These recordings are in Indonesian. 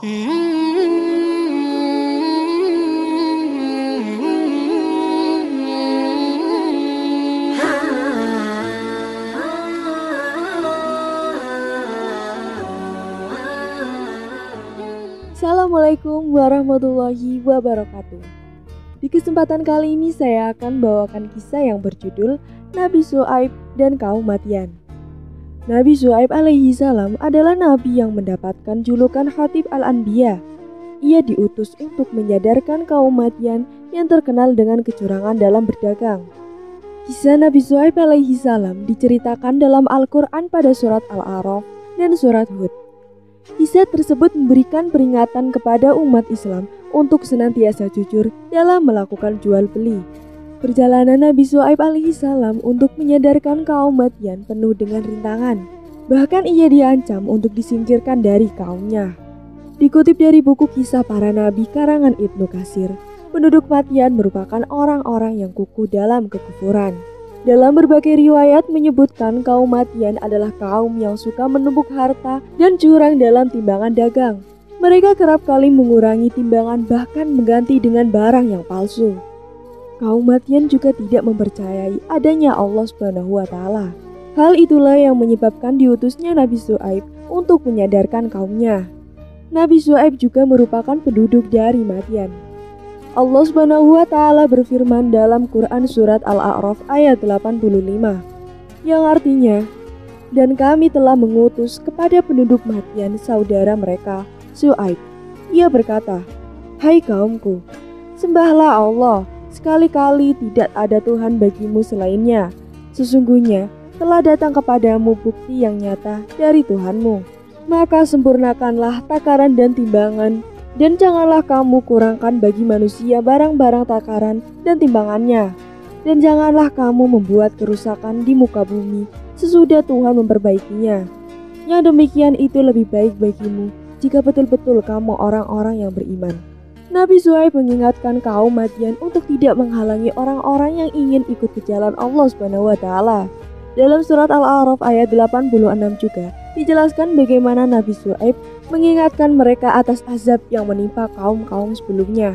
Assalamualaikum warahmatullahi wabarakatuh. Di kesempatan kali ini saya akan bawakan kisah yang berjudul Nabi Syuaib dan kaum Madyan. Nabi Syuaib alaihi salam adalah nabi yang mendapatkan julukan Khatib al-Anbiya. Ia diutus untuk menyadarkan kaum Madyan yang terkenal dengan kecurangan dalam berdagang. Kisah Nabi Syuaib alaihi salam diceritakan dalam Al-Quran pada surat Al-A'raf dan surat Hud. Kisah tersebut memberikan peringatan kepada umat Islam untuk senantiasa jujur dalam melakukan jual beli. Perjalanan Nabi Syuaib alaihi salam untuk menyadarkan kaum Madyan penuh dengan rintangan. Bahkan ia diancam untuk disingkirkan dari kaumnya. Dikutip dari buku Kisah Para Nabi karangan Ibnu Katsir, penduduk Madyan merupakan orang-orang yang kukuh dalam kekufuran. Dalam berbagai riwayat menyebutkan kaum Madyan adalah kaum yang suka menumpuk harta dan curang dalam timbangan dagang. Mereka kerap kali mengurangi timbangan bahkan mengganti dengan barang yang palsu. Kaum Madyan juga tidak mempercayai adanya Allah Subhanahu wa Ta'ala. Hal itulah yang menyebabkan diutusnya Nabi Syuaib untuk menyadarkan kaumnya. Nabi Syuaib juga merupakan penduduk dari Madyan. Allah Subhanahu wa Ta'ala berfirman dalam Quran surat Al-A'raf ayat 85 yang artinya, dan kami telah mengutus kepada penduduk Madyan saudara mereka Syuaib. Ia berkata, hai kaumku, sembahlah Allah, sekali-kali tidak ada Tuhan bagimu selainnya. Sesungguhnya telah datang kepadamu bukti yang nyata dari Tuhanmu. Maka sempurnakanlah takaran dan timbangan, dan janganlah kamu kurangkan bagi manusia barang-barang takaran dan timbangannya. Dan janganlah kamu membuat kerusakan di muka bumi sesudah Tuhan memperbaikinya. Yang demikian itu lebih baik bagimu jika betul-betul kamu orang-orang yang beriman. Nabi Syuaib mengingatkan kaum Madyan untuk tidak menghalangi orang-orang yang ingin ikut ke jalan Allah Subhanahu wa Ta'ala. Dalam surat Al-A'raf ayat 86 juga dijelaskan bagaimana Nabi Syuaib mengingatkan mereka atas azab yang menimpa kaum-kaum sebelumnya.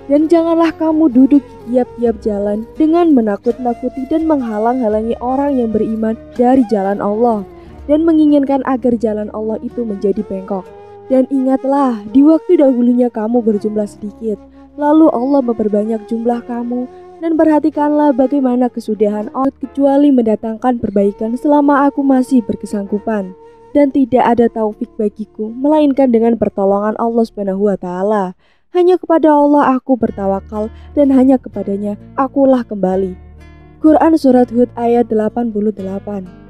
Dan janganlah kamu duduk di tiap-tiap jalan dengan menakut-nakuti dan menghalang-halangi orang yang beriman dari jalan Allah dan menginginkan agar jalan Allah itu menjadi bengkok. Dan ingatlah, di waktu dahulunya kamu berjumlah sedikit, lalu Allah memperbanyak jumlah kamu. Dan perhatikanlah bagaimana kesudahan Allah kecuali mendatangkan perbaikan selama aku masih berkesanggupan. Dan tidak ada taufik bagiku melainkan dengan pertolongan Allah Subhanahu wa Ta'ala. Hanya kepada Allah aku bertawakal dan hanya kepadanya akulah kembali. Quran surat Hud ayat 88.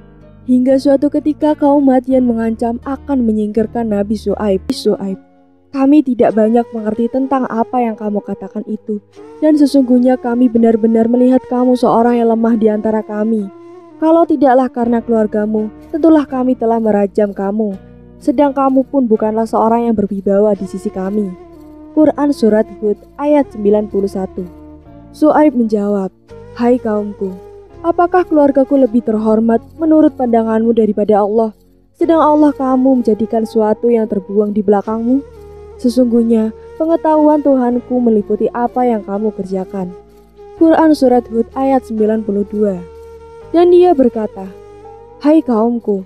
Hingga suatu ketika kaum Madyan mengancam akan menyingkirkan Nabi Syuaib. Kami tidak banyak mengerti tentang apa yang kamu katakan itu, dan sesungguhnya kami benar-benar melihat kamu seorang yang lemah di antara kami. Kalau tidaklah karena keluargamu, tentulah kami telah merajam kamu, sedang kamu pun bukanlah seorang yang berwibawa di sisi kami. Quran surat Hud ayat 91. Syuaib menjawab, hai kaumku, apakah keluargaku lebih terhormat menurut pandanganmu daripada Allah, sedang Allah kamu menjadikan suatu yang terbuang di belakangmu? Sesungguhnya pengetahuan Tuhanku meliputi apa yang kamu kerjakan. Quran surat Hud ayat 92. Dan dia berkata, hai kaumku,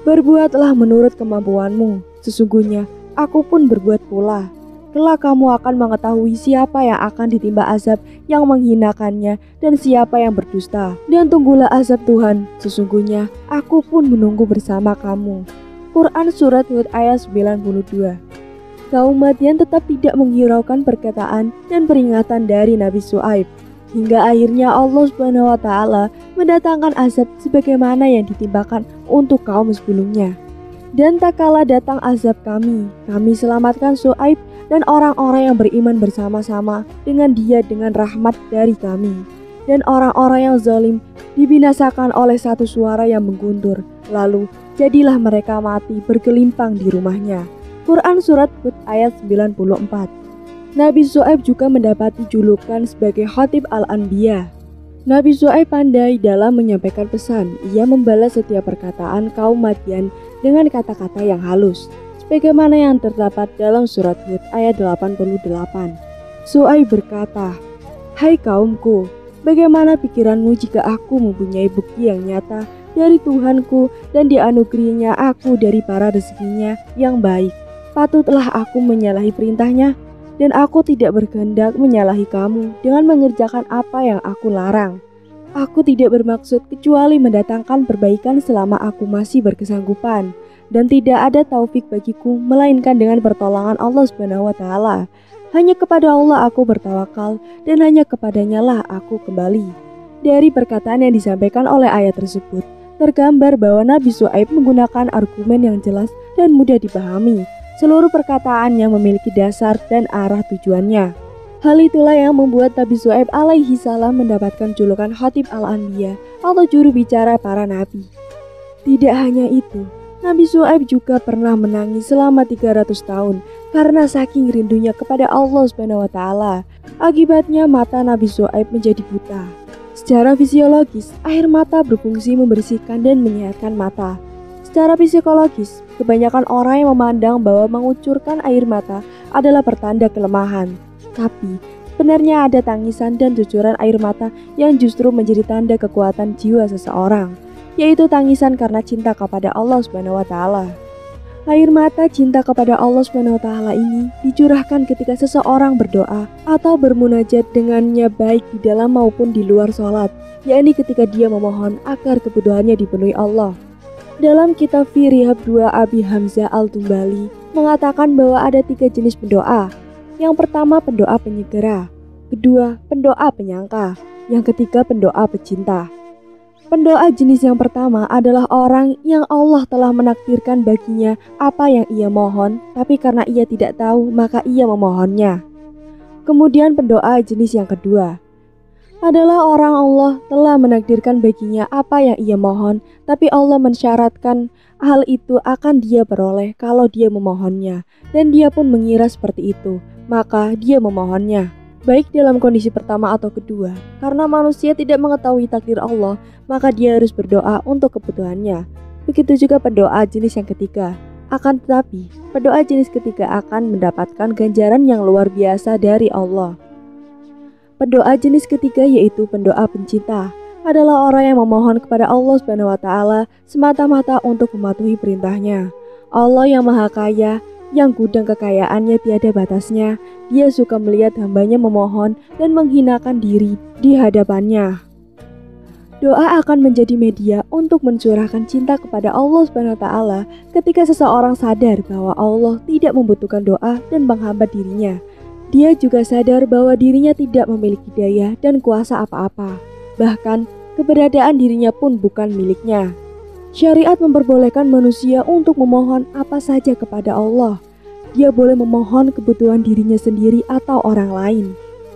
berbuatlah menurut kemampuanmu. Sesungguhnya aku pun berbuat pula. Kelak kamu akan mengetahui siapa yang akan ditimpa azab yang menghinakannya dan siapa yang berdusta. Dan tunggulah azab Tuhan. Sesungguhnya aku pun menunggu bersama kamu. Quran surat Hud ayat 92. Kaum Madyan tetap tidak menghiraukan perkataan dan peringatan dari Nabi Syuaib. Hingga akhirnya Allah Subhanahu wa Ta'ala mendatangkan azab sebagaimana yang ditimpakan untuk kaum sebelumnya. Dan tak kala datang azab kami selamatkan Syuaib dan orang-orang yang beriman bersama-sama dengan dia dengan rahmat dari kami. Dan orang-orang yang zalim dibinasakan oleh satu suara yang mengguntur. Lalu jadilah mereka mati bergelimpang di rumahnya. Quran surat Hud ayat 94. Nabi Syuaib juga mendapati julukan sebagai Khatib al-Anbiya. Nabi Syuaib pandai dalam menyampaikan pesan. Ia membalas setiap perkataan kaum Madyan dengan kata-kata yang halus. sebagaimana yang terdapat dalam surat Hud ayat 88. Syuaib berkata, "Hai kaumku, bagaimana pikiranmu jika aku mempunyai bukti yang nyata dari Tuhanku dan dianugerahinya aku dari para rezekinya yang baik? Patutlah aku menyalahi perintahnya, dan aku tidak berkehendak menyalahi kamu dengan mengerjakan apa yang aku larang. Aku tidak bermaksud kecuali mendatangkan perbaikan selama aku masih berkesanggupan, dan tidak ada taufik bagiku melainkan dengan pertolongan Allah Subhanahu wa Ta'ala. Hanya kepada Allah aku bertawakal, dan hanya kepadanya lah aku kembali." Dari perkataan yang disampaikan oleh ayat tersebut, tergambar bahwa Nabi Syuaib menggunakan argumen yang jelas dan mudah dipahami. Seluruh perkataannya memiliki dasar dan arah tujuannya. Hal itulah yang membuat Nabi Syuaib alaihi salam mendapatkan julukan Khatib al-Anbiya atau juru bicara para nabi. Tidak hanya itu, Nabi Syuaib juga pernah menangis selama 300 tahun karena saking rindunya kepada Allah Subhanahu wa Ta'ala. Akibatnya mata Nabi Syuaib menjadi buta. Secara fisiologis, air mata berfungsi membersihkan dan menyehatkan mata. Secara psikologis, kebanyakan orang yang memandang bahwa mengucurkan air mata adalah pertanda kelemahan. Tapi, sebenarnya ada tangisan dan cucuran air mata yang justru menjadi tanda kekuatan jiwa seseorang, yaitu tangisan karena cinta kepada Allah Subhanahu wa Ta'ala. Air mata cinta kepada Allah Subhanahu wa Ta'ala ini dicurahkan ketika seseorang berdoa atau bermunajat dengannya baik di dalam maupun di luar sholat, yakni ketika dia memohon agar kebutuhannya dipenuhi Allah. Dalam kitab Fi Rihab 2 Abi Hamzah Al-Tumbali mengatakan bahwa ada 3 jenis pendoa. Yang pertama pendoa penyegera, kedua pendoa penyangka, yang ketiga pendoa pecinta. Pendoa jenis yang pertama adalah orang yang Allah telah menakdirkan baginya apa yang ia mohon, tapi karena ia tidak tahu maka ia memohonnya. Kemudian pendoa jenis yang kedua adalah orang Allah telah menakdirkan baginya apa yang ia mohon, tapi Allah mensyaratkan hal itu akan dia peroleh kalau dia memohonnya, dan dia pun mengira seperti itu, maka dia memohonnya. Baik dalam kondisi pertama atau kedua, karena manusia tidak mengetahui takdir Allah, maka dia harus berdoa untuk kebutuhannya. Begitu juga pendoa jenis yang ketiga. Akan tetapi, pendoa jenis ketiga akan mendapatkan ganjaran yang luar biasa dari Allah. Pendoa jenis ketiga yaitu pendoa pencinta, adalah orang yang memohon kepada Allah Subhanahu wa Ta'ala semata-mata untuk mematuhi perintahnya. Allah yang Maha Kaya, yang gudang kekayaannya tiada batasnya, Dia suka melihat hambanya memohon dan menghinakan diri di hadapannya. Doa akan menjadi media untuk mencurahkan cinta kepada Allah Subhanahu wa Ta'ala ketika seseorang sadar bahwa Allah tidak membutuhkan doa dan menghambat dirinya. Dia juga sadar bahwa dirinya tidak memiliki daya dan kuasa apa-apa. Bahkan, keberadaan dirinya pun bukan miliknya. Syariat memperbolehkan manusia untuk memohon apa saja kepada Allah. Dia boleh memohon kebutuhan dirinya sendiri atau orang lain,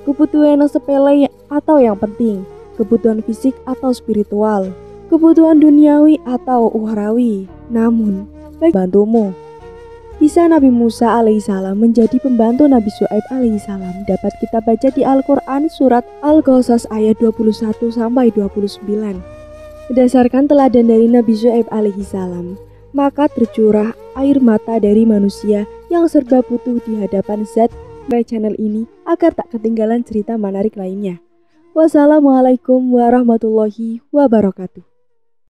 kebutuhan yang sepele atau yang penting, kebutuhan fisik atau spiritual, kebutuhan duniawi atau ukhrawi. Namun, bagi bantumu. Kisah Nabi Musa alaihissalam menjadi pembantu Nabi Syuaib alaihissalam dapat kita baca di Al-Quran surat Al-Qasas ayat 21-29. Berdasarkan teladan dari Nabi Syuaib alaihissalam, maka tercurah air mata dari manusia yang serba butuh di hadapan Zat channel ini agar tak ketinggalan cerita menarik lainnya. Wassalamualaikum warahmatullahi wabarakatuh.